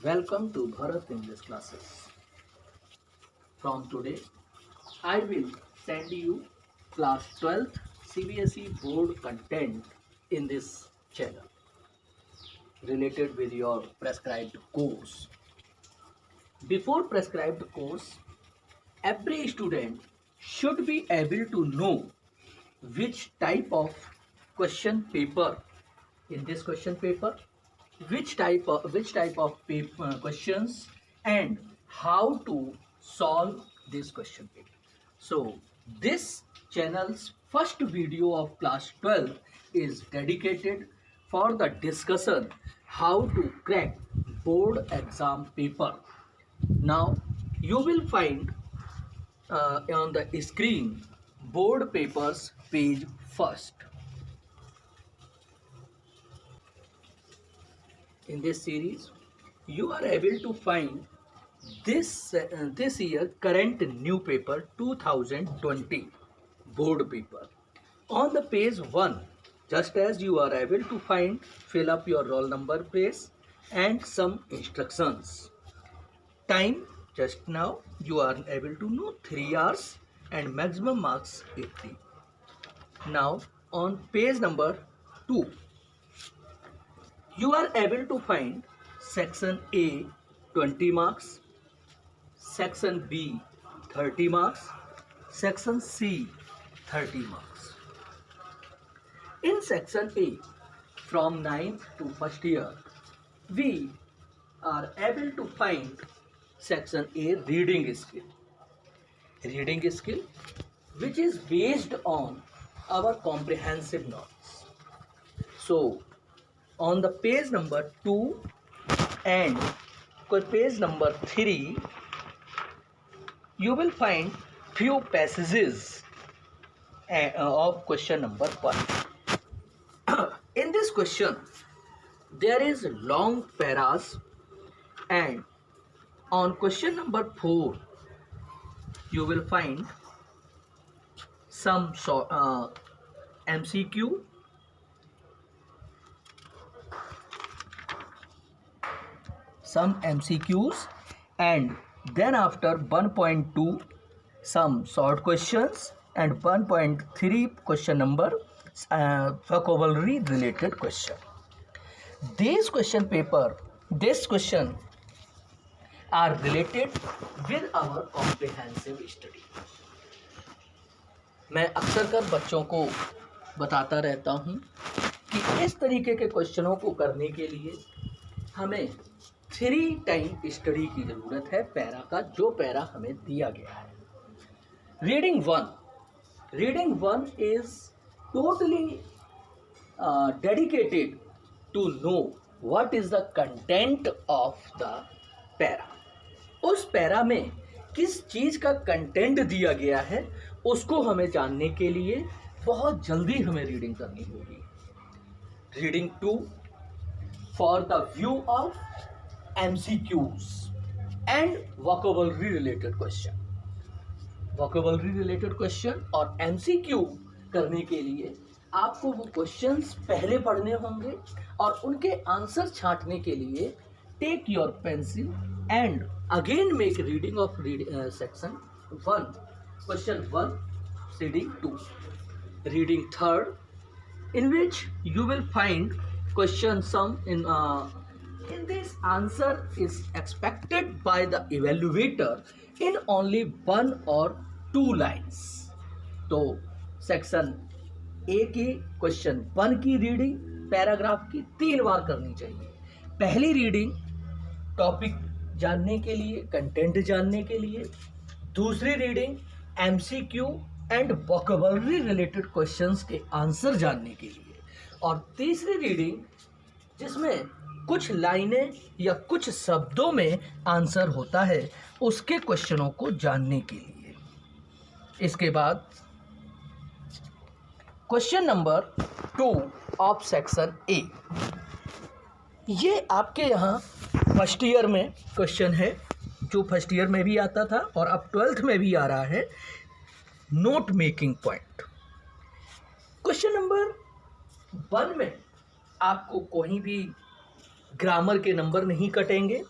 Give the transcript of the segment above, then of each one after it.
Welcome to Bharat English classes. From today, I will send you class 12th CBSE board content in this channel related with your prescribed course. Before prescribed course, every student should be able to know which type of question paper in this question paper, which type of paper, questions, and how to solve this question paper. So this channel's first video of class 12 is dedicated for the discussion how to crack board exam paper. Now you will find on the screen board papers page first. In this series you are able to find this year current new paper 2020 board paper on the page 1. Just as you are able to find, fill up your roll number place and some instructions. Time, just now you are able to know 3 hours and maximum marks 80. Now on page number 2 you are able to find section A 20 marks, section B 30 marks, section C 30 marks. In section A, from 9th to 1st year, we are able to find section A reading skill. Reading skill which is based on our comprehensive knowledge. So on the page number 2 and page number 3 you will find few passages of question number 1. In this question there is long paras, and on question number 4 you will find some MCQ, and then after 1.2 some short questions and 1.3 question number vocabulary related question. This question are related with our comprehensive study. मैं अक्सर कर बच्चों को बताता रहता हूँ कि इस तरीके के क्वेश्चनों को करने के लिए हमें 3 टाइम स्टडी की ज़रूरत है पैरा का, जो पैरा हमें दिया गया है. Reading one is totally dedicated to know what is the content of the para. उस पैरा में किस चीज़ का कंटेंट दिया गया है उसको हमें जानने के लिए बहुत जल्दी हमें रीडिंग करनी होगी. Reading 2 for the view of MCQs and vocabulary related question. vocabulary related question और MCQ करने के लिए आपको वो क्वेश्चंस पहले पढ़ने होंगे और उनके आंसर छांटने के लिए take your pencil and again make reading of section 1, question 1, reading 2, reading 3rd, in which you will find question sum in this answer is expected by the evaluator in only 1 or 2 lines. तो section A की question 1 की reading paragraph की 3 बार करनी चाहिए. पहली reading topic जानने के लिए, कंटेंट जानने के लिए. दूसरी reading MCQ and vocabulary related questions के आंसर जानने के लिए. और तीसरी रीडिंग जिसमें कुछ लाइनें या कुछ शब्दों में आंसर होता है उसके क्वेश्चनों को जानने के लिए. इसके बाद question number 2 of section A. ये आपके यहाँ फर्स्ट ईयर में क्वेश्चन है, जो फर्स्ट ईयर में भी आता था और अब 12th में भी आ रहा है. Note making point. Question number 1 में आपको कोई भी ग्रामर के नंबर नहीं कटेंगे,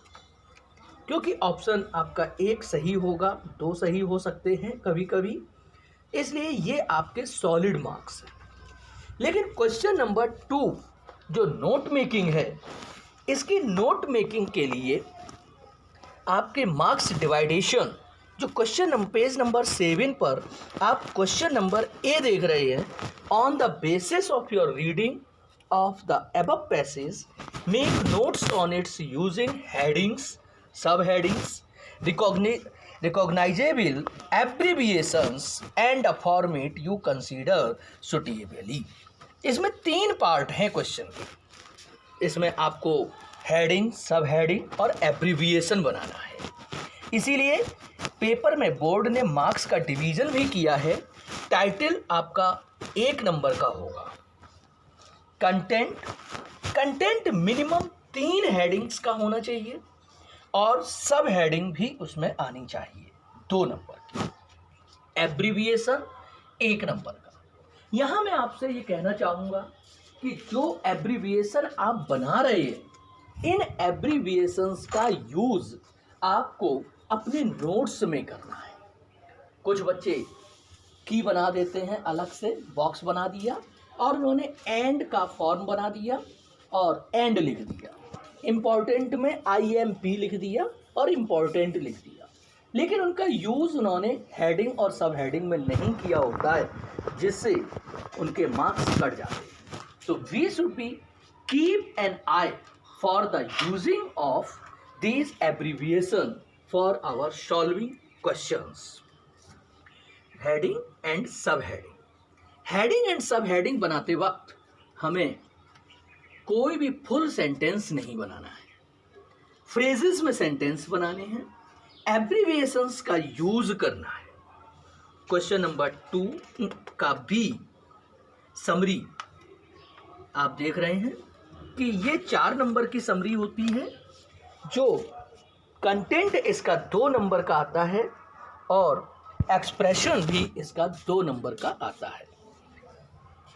क्योंकि ऑप्शन आपका एक सही होगा, दो सही हो सकते हैं कभी कभी, इसलिए ये आपके सॉलिड मार्क्स हैं। लेकिन क्वेश्चन नंबर 2 जो नोट मेकिंग है, इसकी नोट मेकिंग के लिए आपके मार्क्स डिवाइडेशन जो क्वेश्चन पेज नंबर 7 पर आप क्वेश्चन नंबर ए देख रहे हैं, on the basis of your reading of the above passage make notes on its using headings, subheadings, recognizable abbreviations and a format you consider suitably। इसमें 3 part हैं question के। इसमें आपको हेडिंग, सब heading और एब्रीविएशन बनाना है। इसीलिए पेपर में बोर्ड ने मार्क्स का डिवीजन भी किया है। टाइटल आपका 1 नंबर का होगा। कंटेंट मिनिमम 3 हेडिंग्स का होना चाहिए और सब हेडिंग भी उसमें आनी चाहिए 2 नंबर की। एब्रीविएशन 1 नंबर का। यहाँ मैं आपसे ये कहना चाहूँगा कि जो एब्रीविएशन आप बना रहे हैं, इन एब्रीविएशंस का यूज़ आपको अपने नोट्स में करना है। कुछ बच्चे की बना देते हैं, अलग से बॉक्स बना दिया और उन्होंने एंड का फॉर्म बना दिया और एंड लिख दिया। इम्पॉर्टेंट में IMP लिख दिया और इम्पॉर्टेंट लिख दिया, लेकिन उनका यूज़ उन्होंने हेडिंग और सब हेडिंग में नहीं किया होता है, जिससे उनके मार्क्स कट जाते हैं। तो we should be keep an eye for the using of these abbreviation for our solving questions। heading and subheading, heading and subheading बनाते वक्त हमें कोई भी फुल सेंटेंस नहीं बनाना है, फ्रेजेस में सेंटेंस बनाने हैं, एब्रीविएशंस का यूज करना है। क्वेश्चन नंबर 2 का भी समरी आप देख रहे हैं कि ये 4 नंबर की समरी होती है। जो कंटेंट इसका 2 नंबर का आता है और एक्सप्रेशन भी इसका 2 नंबर का आता है।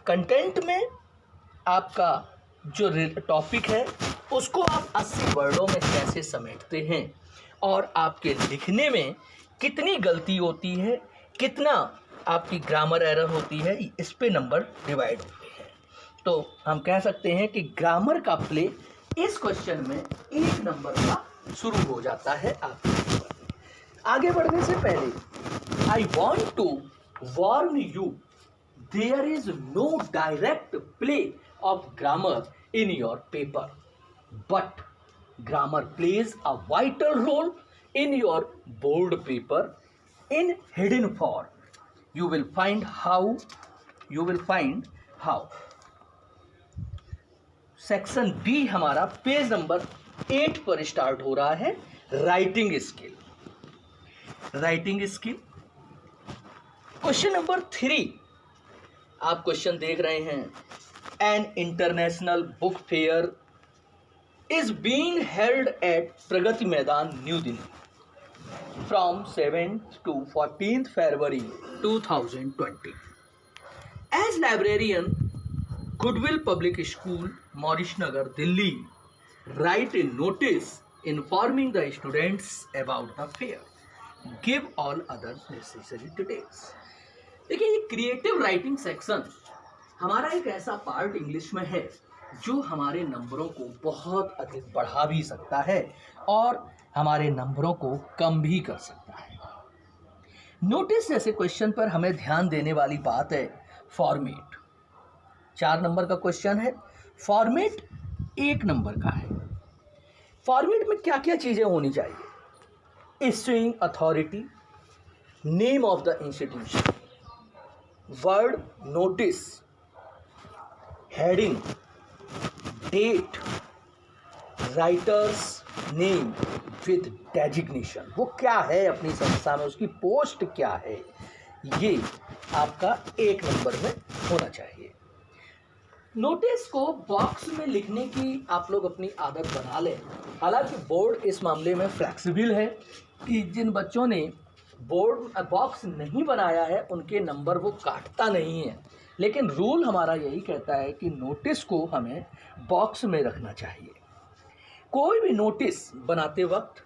कंटेंट में आपका जो टॉपिक है उसको आप 80 वर्डों में कैसे समेटते हैं और आपके लिखने में कितनी गलती होती है, कितना आपकी ग्रामर एरर होती है, इस पे नंबर डिवाइड होते हैं। तो हम कह सकते हैं कि ग्रामर का प्ले इस क्वेश्चन में 1 नंबर का शुरू हो जाता है। आपके आगे बढ़ने से पहले I want to warn you, there is no direct play of grammar in your paper, but grammar plays a vital role in your board paper in hidden form. You will find how. Section B हमारा page number 8 पर start हो रहा है। Writing skill. Question number 3 आप question देख रहे हैं। An international book fair is being held at Pragati Maidan, new Delhi from 7th to 14th February 2020। As librarian, Goodwill Public School, Maurice Nagar, Delhi, write a notice informing the students about the fair. Give all other necessary details। देखिए, ये creative writing section हमारा एक ऐसा part English में है जो हमारे नंबरों को बहुत अधिक बढ़ा भी सकता है और हमारे नंबरों को कम भी कर सकता है। नोटिस जैसे क्वेश्चन पर हमें ध्यान देने वाली बात है फॉर्मेट। 4 नंबर का क्वेश्चन है, फॉर्मेट 1 नंबर का है। फॉर्मेट में क्या क्या चीज़ें होनी चाहिए? Issuing authority, name of the institution, word notice, heading, date, writer's name with designation, वो क्या है अपनी संस्था में, उसकी पोस्ट क्या है, ये आपका 1 नंबर में होना चाहिए। नोटिस को बॉक्स में लिखने की आप लोग अपनी आदत बना लें। हालांकि बोर्ड इस मामले में फ्लेक्सिबल है कि जिन बच्चों ने बोर्ड बॉक्स नहीं बनाया है उनके नंबर वो काटता नहीं है, लेकिन रूल हमारा यही कहता है कि नोटिस को हमें बॉक्स में रखना चाहिए। कोई भी नोटिस बनाते वक्त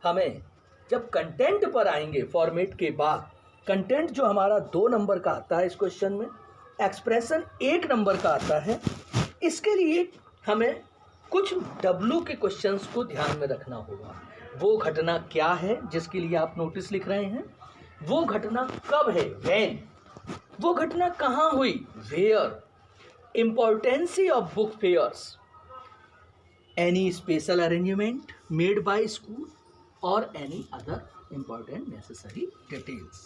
हमें जब कंटेंट पर आएंगे फॉर्मेट के बाद, कंटेंट जो हमारा 2 नंबर का आता है इस क्वेश्चन में, एक्सप्रेशन 1 नंबर का आता है। इसके लिए हमें कुछ W के क्वेश्चंस को ध्यान में रखना होगा। वो घटना क्या है जिसके लिए आप नोटिस लिख रहे हैं, वो घटना कब है, व्हेन, वो घटना कहाँ हुई, where, importancy of book fairs, any special arrangement made by school और any other important necessary details.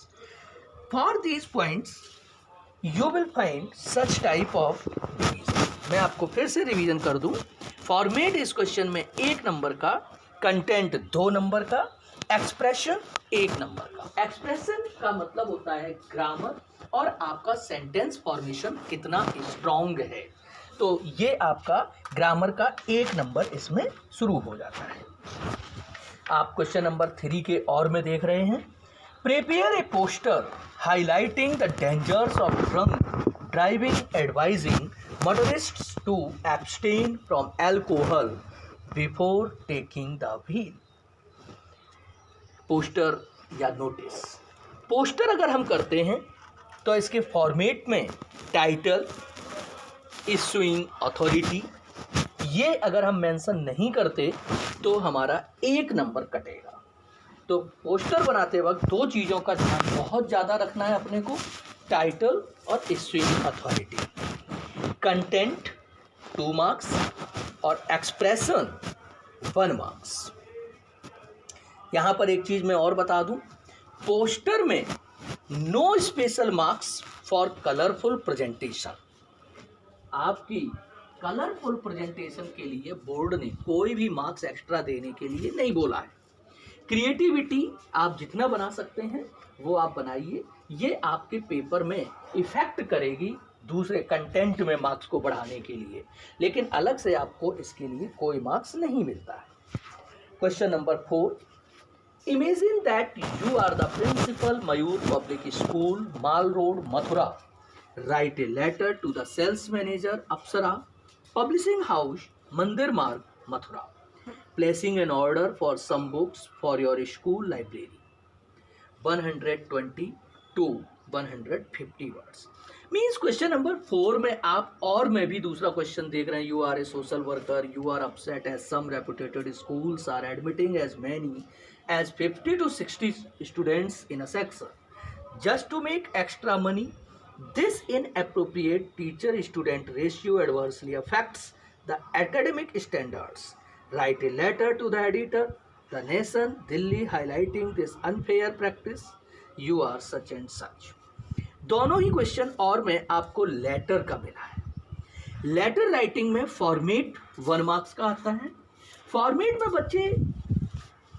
For these points you will find such type of revision. मैं आपको फिर से रिवीजन कर दूं। फॉर्मेट इस क्वेश्चन में 1 नंबर का, कंटेंट 2 नंबर का, एक्सप्रेशन 1 नंबर का। एक्सप्रेशन का मतलब होता है ग्रामर और आपका सेंटेंस फॉर्मेशन कितना स्ट्रॉन्ग है, तो ये आपका ग्रामर का 1 नंबर इसमें शुरू हो जाता है। आप क्वेश्चन नंबर 3 के और में देख रहे हैं, prepare a poster highlighting the dangers of drunk driving, advising motorists to abstain from alcohol before taking the wheel. Poster या नोटिस, पोस्टर अगर हम करते हैं तो इसके फॉर्मेट में टाइटल, इशूइंग अथॉरिटी, ये अगर हम मेंशन नहीं करते तो हमारा 1 नंबर कटेगा। तो पोस्टर बनाते वक्त 2 चीज़ों का ध्यान बहुत ज़्यादा रखना है अपने को, टाइटल और इशूइंग अथॉरिटी। कंटेंट 2 मार्क्स और एक्सप्रेशन 1 मार्क्स। यहाँ पर एक चीज़ मैं और बता दूँ, पोस्टर में no special marks for colourful presentation. आपकी कलरफुल प्रेजेंटेशन के लिए बोर्ड ने कोई भी मार्क्स एक्स्ट्रा देने के लिए नहीं बोला है। क्रिएटिविटी आप जितना बना सकते हैं वो आप बनाइए, ये आपके पेपर में इफेक्ट करेगी दूसरे कंटेंट में मार्क्स को बढ़ाने के लिए, लेकिन अलग से आपको इसके लिए कोई मार्क्स नहीं मिलता है। Question number 4, imagine that you are the principal Mayur public school, mall road, Mathura. Write a letter to the sales manager, Apsara Publishing House, Mandir Marg, Mathura, placing an order for some books for your school library. 120 to 150 words. Means question number 4 में आप और में भी दूसरा question देख रहे हैं, you are a social worker, you are upset as some reputed schools are admitting as many as 50 to 60 students in a section. Just to make extra money, this inappropriate teacher-student ratio adversely affects the academic standards. Write a letter to the editor, The Nation, Delhi, highlighting this unfair practice. You are such and such. दोनों ही question और में आपको letter का मिला है। Letter writing में format 1 marks का आता है। फॉर्मेट में बच्चे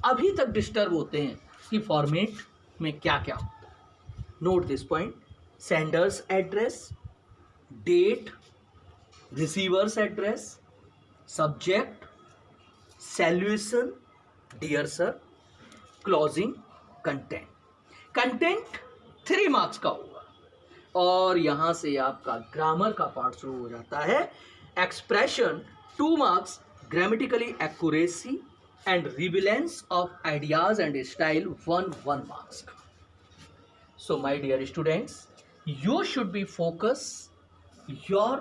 अभी तक डिस्टर्ब होते हैं कि फॉर्मेट में क्या क्या होता है। Note this point, sender's address, date, receiver's address, subject, salutation, dear sir, closing, content. Content 3 marks का होगा और यहाँ से आपका ग्रामर का पार्ट शुरू हो जाता है। Expression 2 marks, grammatically accuracy and relevance of ideas and style 1 marks का। So my dear students, you should be focus your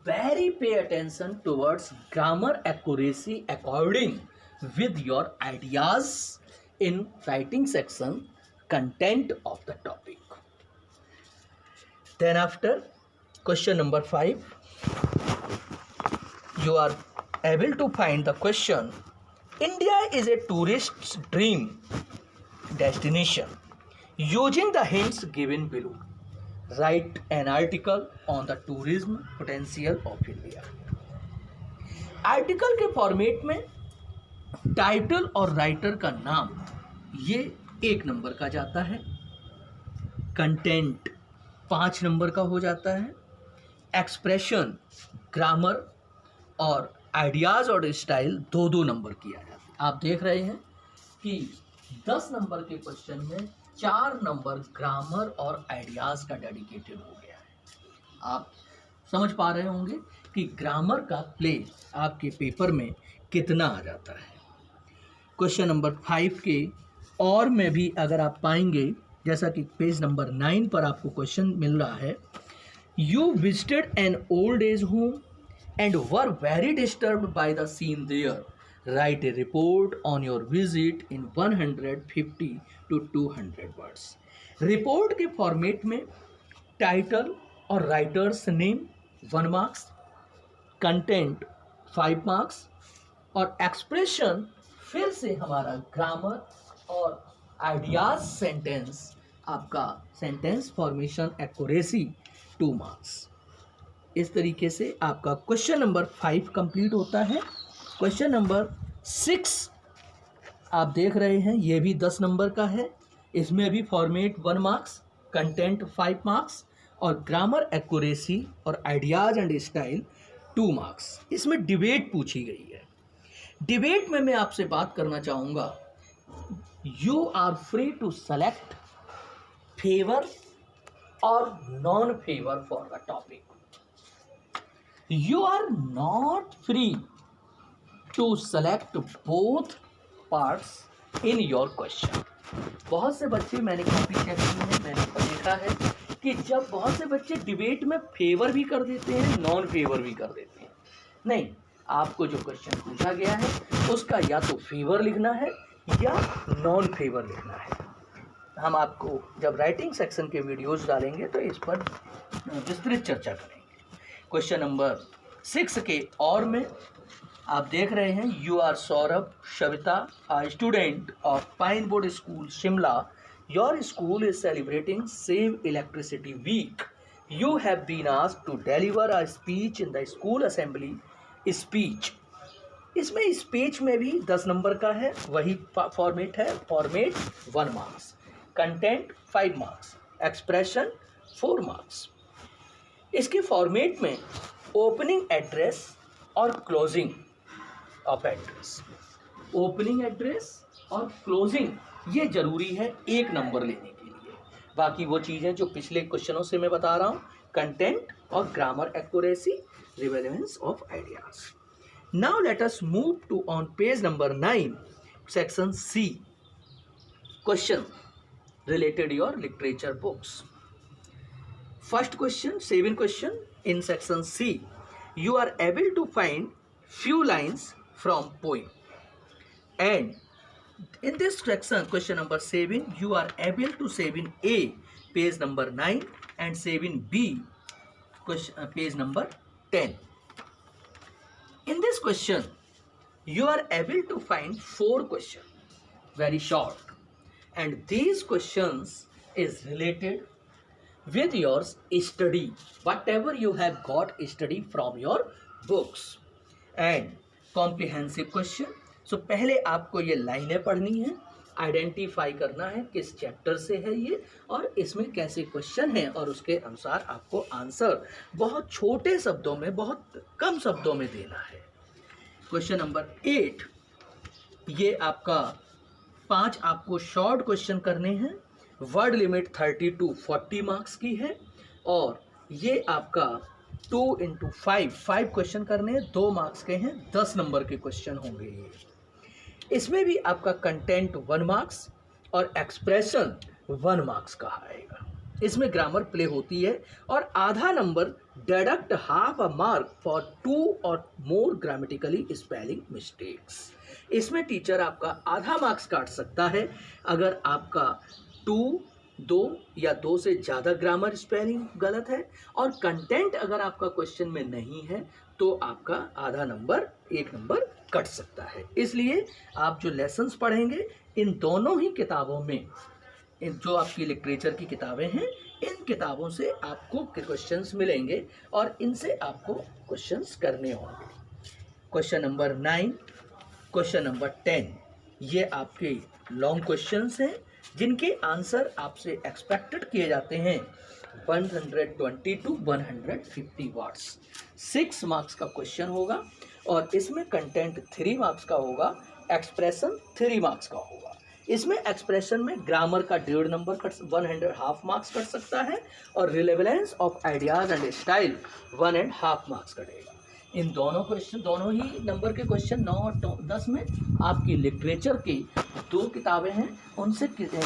very pay attention towards grammar accuracy according with your ideas in writing section, content of the topic. Then after question number 5, you are able to find the question, India is a tourist's dream destination. Using the hints given below, write an article on the tourism potential of India. Article के format में title और writer का नाम ये 1 number का जाता है, content 5 number का हो जाता है, एक्सप्रेशन, ग्रामर और आइडियाज़ और स्टाइल 2-2 नंबर किया जाता है। आप देख रहे हैं कि 10 नंबर के क्वेश्चन में 4 नंबर ग्रामर और आइडियाज़ का डेडिकेटेड हो गया है। आप समझ पा रहे होंगे कि ग्रामर का प्ले आपके पेपर में कितना आ जाता है। क्वेश्चन नंबर 5 के और में भी अगर आप पाएंगे, जैसा कि पेज नंबर 9 पर आपको क्वेश्चन मिल रहा है, you visited an old age home and were very disturbed by the scene there, write a report on your visit in 150 to 200 words. Report के फॉर्मेट में टाइटल और writer's name 1 marks, content 5 marks और expression फिर से हमारा grammar और ideas sentence, आपका sentence formation accuracy 2 marks. इस तरीके से आपका क्वेश्चन नंबर 5 कंप्लीट होता है। क्वेश्चन नंबर 6 आप देख रहे हैं, ये भी 10 नंबर का है। इसमें भी फॉर्मेट 1 मार्क्स, कंटेंट 5 मार्क्स और ग्रामर एक्यूरेसी और आइडियाज एंड स्टाइल 2 मार्क्स। इसमें डिबेट पूछी गई है। डिबेट में मैं आपसे बात करना चाहूँगा, you are free to select favour और non favour for the topic. You are not free to select both parts in your question. बहुत से बच्चे, मैंने कॉपी चेक की है, मैंने देखा है कि जब बहुत से बच्चे डिबेट में फेवर भी कर देते हैं, नॉन फेवर भी कर देते हैं। नहीं, आपको जो क्वेश्चन पूछा गया है उसका या तो फेवर लिखना है या नॉन फेवर लिखना है। हम आपको जब राइटिंग सेक्शन के वीडियोस डालेंगे तो इस पर विस्तृत चर्चा करेंगे। क्वेश्चन नंबर 6 के और में आप देख रहे हैं, you are Saurabh Shavita, a student of Pineboard School, Shimla. Your school is celebrating Save Electricity Week. You have been asked to deliver a speech in the school assembly. Speech. इसमें स्पीच में भी 10 नंबर का है, वही फॉर्मेट है। Format 1 marks, content 5 marks, expression 4 marks. इसके format में opening address और closing of address, opening address और क्लोजिंग ये जरूरी है 1 नंबर लेने के लिए। बाकी वो चीज़ें जो पिछले क्वेश्चनों से मैं बता रहा हूँ, कंटेंट और grammar accuracy, relevance of ideas. Now let us move to on page number 9, section C, question related your literature books. First question, 7 question in section C. You are able to find few lines from poem, and in this section question number 7 you are able to 7A page number 9 and 7B question page number 10. In this question you are able to find 4 questions, very short, and these questions is related with your study, whatever you have got study from your books and comprehensive question. So पहले आपको ये लाइनें पढ़नी है, identify करना है किस chapter से है ये और इसमें कैसे क्वेश्चन है, और उसके अनुसार आपको आंसर बहुत छोटे शब्दों में, बहुत कम शब्दों में देना है। क्वेश्चन नंबर 8, ये आपका 5 आपको शॉर्ट क्वेश्चन करने हैं। वर्ड लिमिट 30 to 40 मार्क्स की है और ये आपका 2 into 5 क्वेश्चन करने हैं, 2 मार्क्स के हैं, 10 नंबर के क्वेश्चन होंगे ये। इसमें भी आपका कंटेंट 1 मार्क्स और एक्सप्रेशन 1 मार्क्स का आएगा। इसमें ग्रामर प्ले होती है और आधा number deduct half a mark for 2 और मोर ग्रामेटिकली स्पेलिंग मिस्टेक्स। इसमें टीचर आपका आधा मार्क्स काट सकता है अगर आपका 2 या 2 से ज़्यादा ग्रामर स्पेलिंग गलत है, और कंटेंट अगर आपका क्वेश्चन में नहीं है तो आपका आधा नंबर 1 नंबर कट सकता है। इसलिए आप जो लेसन्स पढ़ेंगे इन दोनों ही किताबों में, इन जो आपकी लिटरेचर की किताबें हैं, इन किताबों से आपको क्वेश्चंस मिलेंगे और इनसे आपको क्वेश्चंस करने होंगे। क्वेश्चन नंबर 9, क्वेश्चन नंबर 10 ये आपके लॉन्ग क्वेश्चंस हैं जिनके आंसर आपसे एक्सपेक्टेड किए जाते हैं 120 to 150 वर्ड्स। 6 मार्क्स का क्वेश्चन होगा और इसमें कंटेंट 3 मार्क्स का होगा, एक्सप्रेशन 3 मार्क्स का होगा। इसमें एक्सप्रेशन में ग्रामर का 1.5 number cut, 1 half marks cut सकता है और relevance of ideas and style 1.5 marks कटेगा। इन दोनों क्वेश्चन, दोनों ही नंबर के क्वेश्चन 9 और 10 में आपकी लिटरेचर की 2 किताबें हैं, उनसे किसी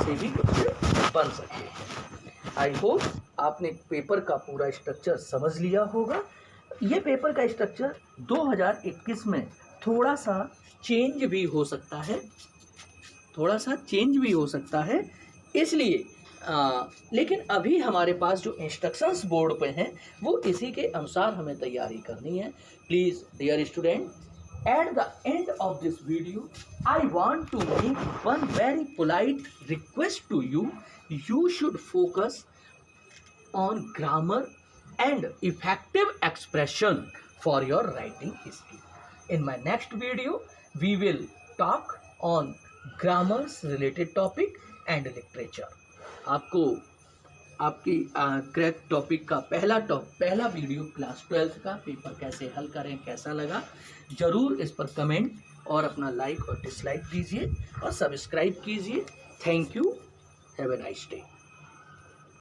से भी क्वेश्चन बन सकते हैं। आई होप आपने पेपर का पूरा स्ट्रक्चर समझ लिया होगा। ये पेपर का स्ट्रक्चर 2021 में थोड़ा सा चेंज भी हो सकता है, इसलिए लेकिन अभी हमारे पास जो इंस्ट्रक्शंस बोर्ड पे हैं वो इसी के अनुसार हमें तैयारी करनी है। Please dear student, at the end of this video I want to make one very polite request to you. You should focus on grammar and effective expression for your writing skill. In my next video, we will talk on grammars related topic and literature. आपको आपकी crack topic का पहला video class 12th का paper कैसे हल करें कैसा लगा, ज़रूर इस पर कमेंट और अपना लाइक और डिसलाइक दीजिए और सब्सक्राइब कीजिए। Thank you, have a nice day.